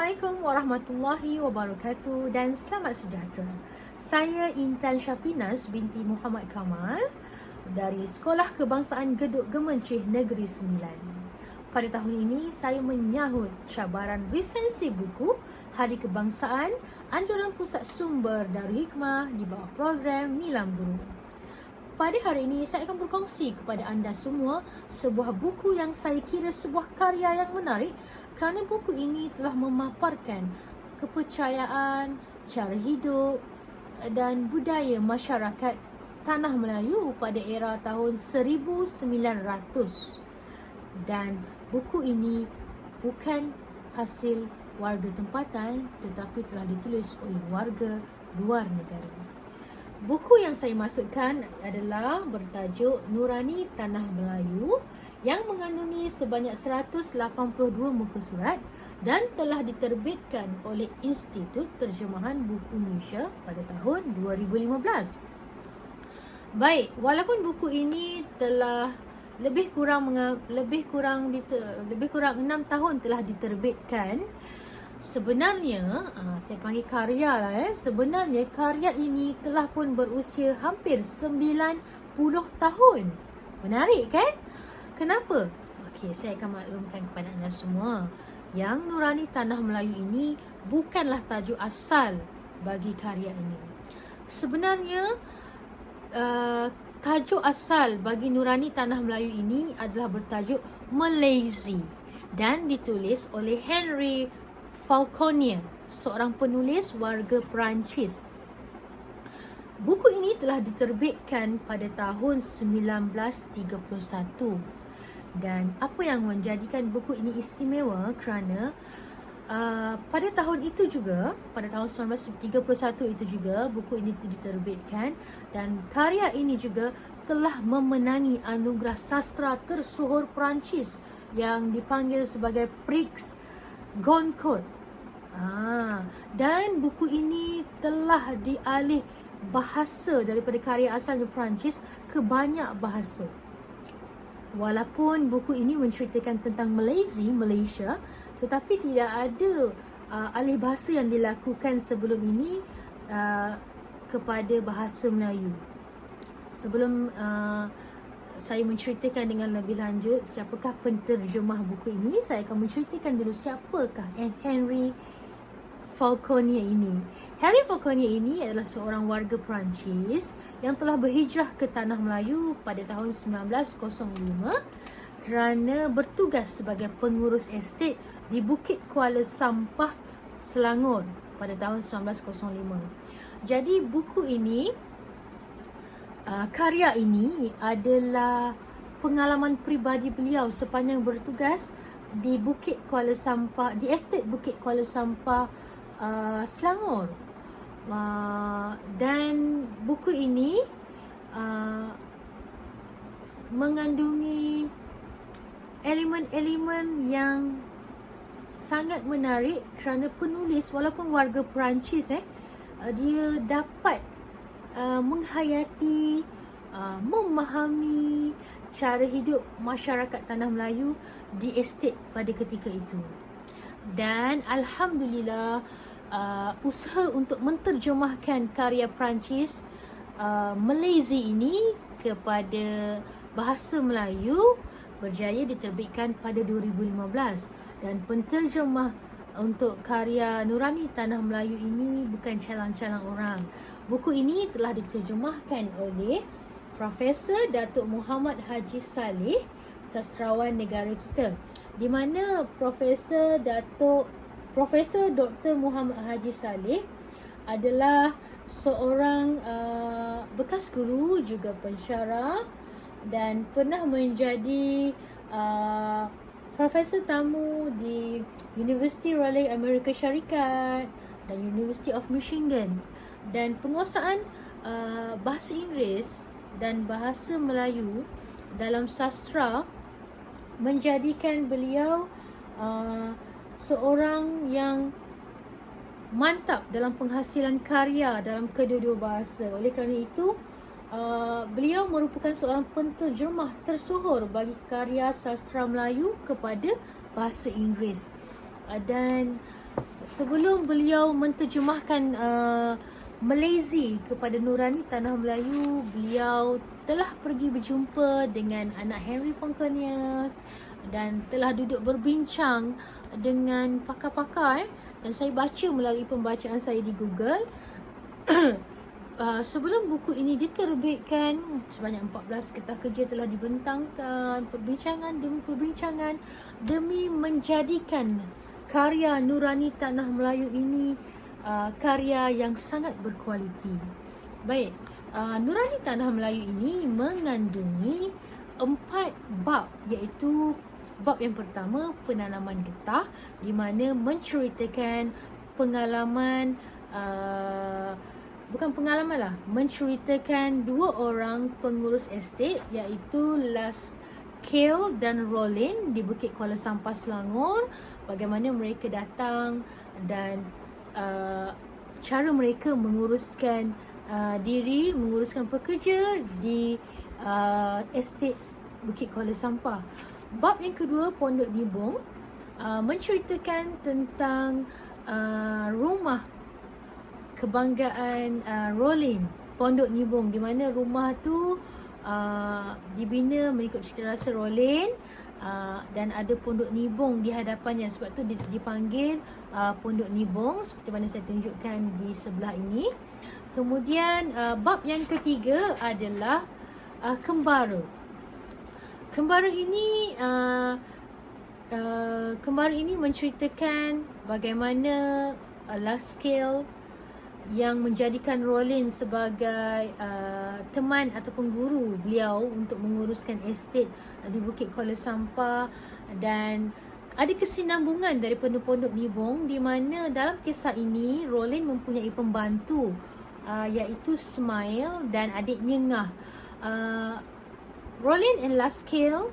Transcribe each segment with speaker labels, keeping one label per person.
Speaker 1: Assalamualaikum warahmatullahi wabarakatuh dan selamat sejahtera. Saya Intan Syafinas binti Muhammad Kamal dari Sekolah Kebangsaan Geduk Gemencih Negeri Sembilan. Pada tahun ini saya menyahut cabaran resensi buku Hari Kebangsaan Anjuran Pusat Sumber Darul Hikmah di bawah program Nilam Guru. Pada hari ini saya akan berkongsi kepada anda semua sebuah buku yang saya kira sebuah karya yang menarik kerana buku ini telah memaparkan kepercayaan, cara hidup dan budaya masyarakat Tanah Melayu pada era tahun 1900. Dan buku ini bukan hasil warga tempatan tetapi telah ditulis oleh warga luar negara. Buku yang saya maksudkan adalah bertajuk Nurani Tanah Melayu yang mengandungi sebanyak 182 muka surat dan telah diterbitkan oleh Institut Terjemahan Buku Malaysia pada tahun 2015. Baik, walaupun buku ini telah lebih kurang 6 tahun telah diterbitkan, sebenarnya, saya panggil karya lah sebenarnya karya ini telah pun berusia hampir 90 tahun. Menarik kan? Kenapa? Okey, saya akan maklumkan kepada anda semua yang Nurani Tanah Melayu ini bukanlah tajuk asal bagi karya ini. Sebenarnya, tajuk asal bagi Nurani Tanah Melayu ini adalah bertajuk Malaysia dan ditulis oleh Henry Falconer, seorang penulis warga Perancis. Buku ini telah diterbitkan pada tahun 1931. Dan apa yang menjadikan buku ini istimewa kerana pada tahun itu juga, pada tahun 1931 itu juga buku ini diterbitkan dan karya ini juga telah memenangi anugerah sastra tersohor Perancis yang dipanggil sebagai Prix Goncourt. Dan buku ini telah dialih bahasa daripada karya asalnya Perancis ke banyak bahasa. Walaupun buku ini menceritakan tentang Malaysia, tetapi tidak ada alih bahasa yang dilakukan sebelum ini kepada bahasa Melayu. Sebelum saya menceritakan dengan lebih lanjut siapakah penterjemah buku ini, saya akan menceritakan dulu siapakah Henry Falconer ini. Henry Falconer ini adalah seorang warga Perancis yang telah berhijrah ke Tanah Melayu pada tahun 1905 kerana bertugas sebagai pengurus estet di Bukit Kuala Sampah, Selangor pada tahun 1905. Jadi buku ini, karya ini adalah pengalaman peribadi beliau sepanjang bertugas di Bukit Kuala Sampah, di estet Bukit Kuala Sampah, Selangor. Dan buku ini mengandungi elemen-elemen yang sangat menarik kerana penulis walaupun warga Perancis dia dapat menghayati, memahami cara hidup masyarakat Tanah Melayu di estet pada ketika itu. Dan alhamdulillah, usaha untuk menterjemahkan karya Perancis Malaysia ini kepada bahasa Melayu berjaya diterbitkan pada 2015 dan penterjemah untuk karya Nurani Tanah Melayu ini bukan calang-calang orang. Buku ini telah diterjemahkan oleh Profesor Datuk Muhammad Haji Saleh, sastrawan negara kita, di mana Profesor Dr. Muhammad Haji Saleh adalah seorang bekas guru juga pensyarah dan pernah menjadi profesor tamu di University Raleigh Amerika Syarikat dan University of Michigan, dan penguasaan bahasa Inggeris dan bahasa Melayu dalam sastra menjadikan beliau seorang yang mantap dalam penghasilan karya dalam kedua-dua bahasa. Oleh kerana itu, beliau merupakan seorang penterjemah tersohor bagi karya sastra Melayu kepada bahasa Inggeris. Dan sebelum beliau menterjemahkan Malaysia kepada Nurani Tanah Melayu, beliau telah pergi berjumpa dengan anak Henry Fonconia dan telah duduk berbincang dengan pakar-pakar dan saya baca melalui pembacaan saya di Google. Sebelum buku ini diterbitkan, sebanyak 14 kertas kerja telah dibentangkan, perbincangan demi perbincangan demi menjadikan karya Nurani Tanah Melayu ini karya yang sangat berkualiti. Baik, Nurani Tanah Melayu ini mengandungi 4 bab, iaitu bab yang pertama, penanaman getah, di mana menceritakan pengalaman menceritakan 2 orang pengurus estet, iaitu Lascelles dan Rollin di Bukit Kuala Sampah, Selangor. Bagaimana mereka datang dan cara mereka menguruskan menguruskan pekerja di estet Bukit Kuala Sampah. Bab yang kedua, Pondok Nibong, menceritakan tentang rumah kebanggaan Rollin, Pondok Nibong, di mana rumah tu dibina mengikut cita rasa Rollin, dan ada Pondok Nibong di hadapannya, sebab tu dipanggil Pondok Nibong seperti mana saya tunjukkan di sebelah ini. Kemudian bab yang ketiga adalah Kembara. Kembara ini menceritakan bagaimana Lascelles yang menjadikan Rollin sebagai teman ataupun guru beliau untuk menguruskan estet di Bukit Kuala Sampah, dan ada kesinambungan daripada Pondok Nibong, di mana dalam kisah ini Rollin mempunyai pembantu iaitu Smail dan adiknya Ngah. Rollin and Lascelles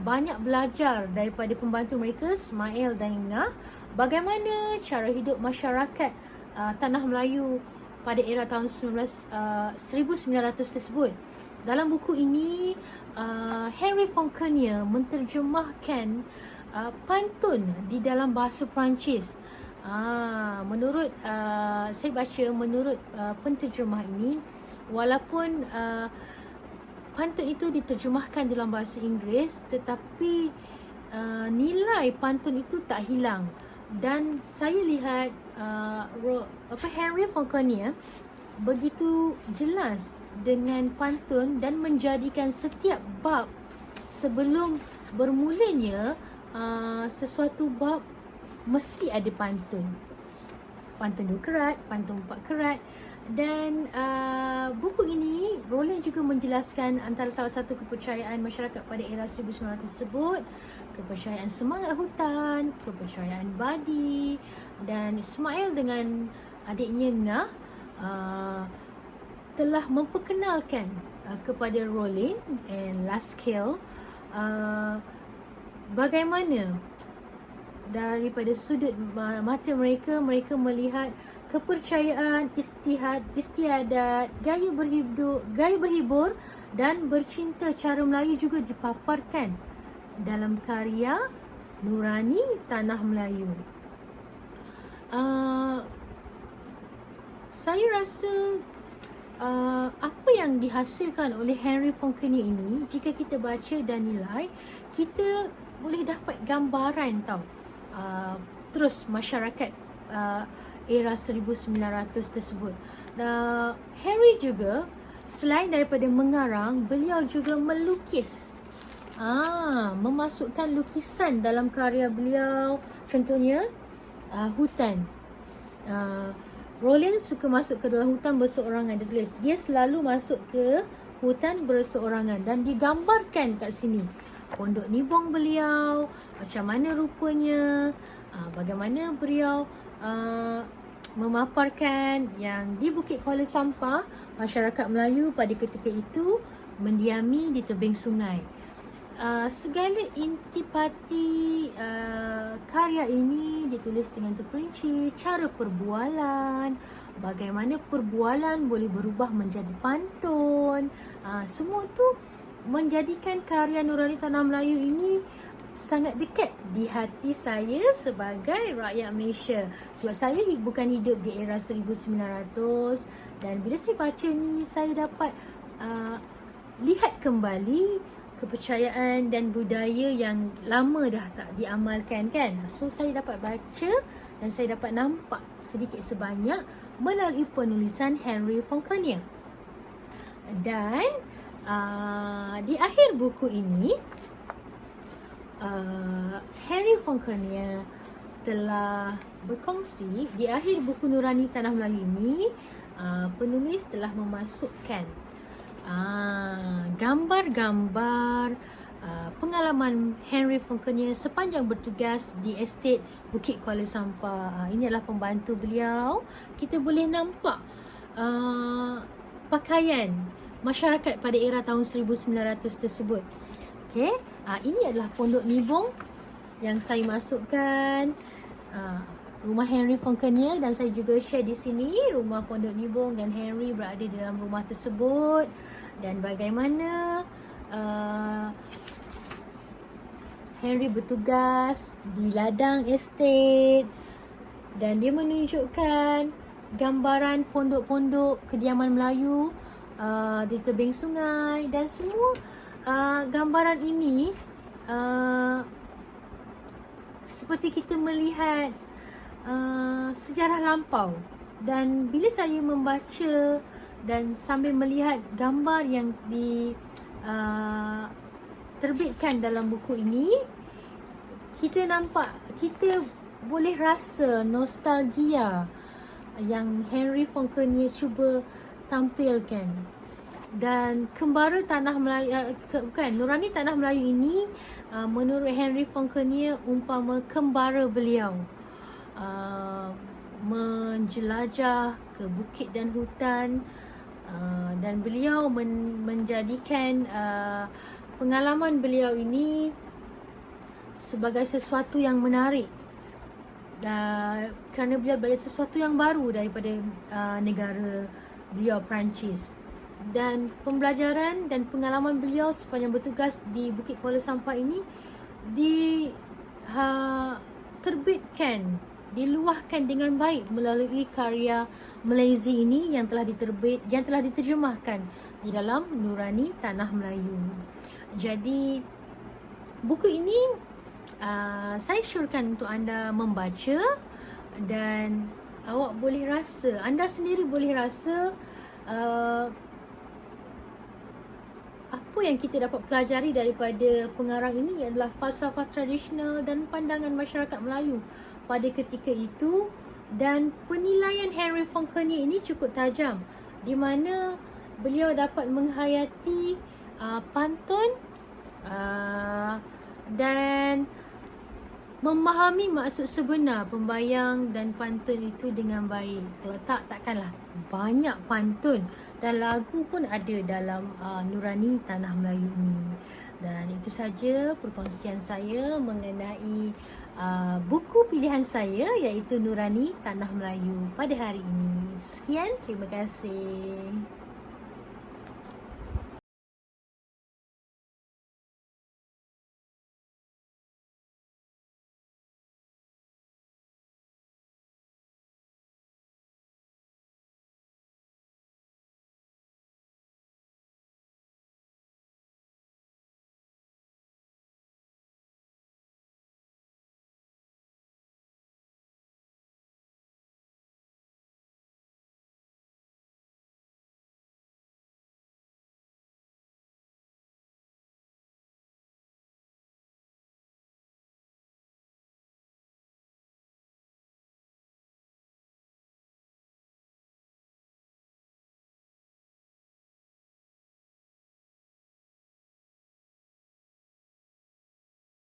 Speaker 1: banyak belajar daripada pembantu mereka Smail dan Ngah, bagaimana cara hidup masyarakat Tanah Melayu pada era tahun 1900 tersebut. Dalam buku ini Henry Fonconia menterjemahkan pantun di dalam bahasa Perancis. Menurut saya baca, menurut penterjemah ini, walaupun pantun itu diterjemahkan dalam bahasa Inggeris, tetapi nilai pantun itu tak hilang. Dan saya lihat Henry Fonconia begitu jelas dengan pantun dan menjadikan setiap bab sebelum bermulanya sesuatu bab mesti ada pantun. Pantun 2 kerat, pantun 4 kerat. Dan buku ini Rollin juga menjelaskan antara salah satu kepercayaan masyarakat pada era 1900 tersebut, kepercayaan semangat hutan, kepercayaan badi, dan Ismail dengan adiknya Ngah telah memperkenalkan kepada Rollin and Lascelles bagaimana daripada sudut mata mereka melihat kepercayaan, istiadat, gaya berhibur dan bercinta cara Melayu juga dipaparkan dalam karya Nurani Tanah Melayu. Saya rasa apa yang dihasilkan oleh Henry Fonconia ini, jika kita baca dan nilai, kita boleh dapat gambaran terus masyarakat era 1900 tersebut. Henry juga selain daripada mengarang, beliau juga melukis. Memasukkan lukisan dalam karya beliau, contohnya hutan. Rollin suka masuk ke dalam hutan berseorangan. Dia tulis, dia selalu masuk ke hutan berseorangan dan digambarkan kat sini Pondok Nibong beliau, macam mana rupanya, bagaimana beliau memaparkan yang di Bukit Kuala Sampah, masyarakat Melayu pada ketika itu mendiami di tebing sungai. Segala intipati karya ini ditulis dengan terperinci, cara perbualan, bagaimana perbualan boleh berubah menjadi pantun. Semua tu menjadikan karya Nurani Tanah Melayu ini sangat dekat di hati saya sebagai rakyat Malaysia. Sebab saya bukan hidup di era 1900, dan bila saya baca ni saya dapat lihat kembali kepercayaan dan budaya yang lama dah tak diamalkan kan. So saya dapat baca dan saya dapat nampak sedikit sebanyak melalui penulisan Henry Fonconia. Dan di akhir buku ini Henry Fonconia telah berkongsi, di akhir buku Nurani Tanah Melayu ini penulis telah memasukkan gambar-gambar pengalaman Henry Fonconia sepanjang bertugas di estet Bukit Kuala Sampah. Ini adalah pembantu beliau. Kita boleh nampak pakaian masyarakat pada era tahun 1900 tersebut. Okey, ini adalah Pondok Nibong yang saya masukkan, rumah Henry Fonconia, dan saya juga share di sini rumah Pondok Nibong dan Henry berada di dalam rumah tersebut, dan bagaimana Henry bertugas di ladang estet, dan dia menunjukkan gambaran pondok-pondok kediaman Melayu di tebing sungai, dan semua gambaran ini seperti kita melihat sejarah lampau. Dan bila saya membaca dan sambil melihat gambar yang diterbitkan dalam buku ini, kita nampak, kita boleh rasa nostalgia yang Henry Fonconia cuba tampilkan. Dan kembara Tanah Melayu, Nurani Tanah Melayu ini menurut Henry Fonconia umpama kembara beliau menjelajah ke bukit dan hutan, dan beliau menjadikan pengalaman beliau ini sebagai sesuatu yang menarik, kerana beliau belajar sesuatu yang baru daripada negara beliau, Perancis. Dan pembelajaran dan pengalaman beliau sepanjang bertugas di Bukit Kuala Sampah ini terbitkan, diluahkan dengan baik melalui karya Malaysia ini yang telah diterjemahkan di dalam Nurani Tanah Melayu. Jadi buku ini saya syorkan untuk anda membaca, dan awak boleh rasa, anda sendiri boleh rasa apa yang kita dapat pelajari daripada pengarang ini adalah falsafah tradisional dan pandangan masyarakat Melayu pada ketika itu. Dan penilaian Henry Fonconia ini cukup tajam, di mana beliau dapat menghayati pantun dan memahami maksud sebenar pembayang dan pantun itu dengan baik. Kalau takkanlah banyak pantun dan lagu pun ada dalam Nurani Tanah Melayu ini. Dan itu saja perkongsian saya mengenai buku pilihan saya, iaitu Nurani Tanah Melayu pada hari ini. Sekian, terima kasih.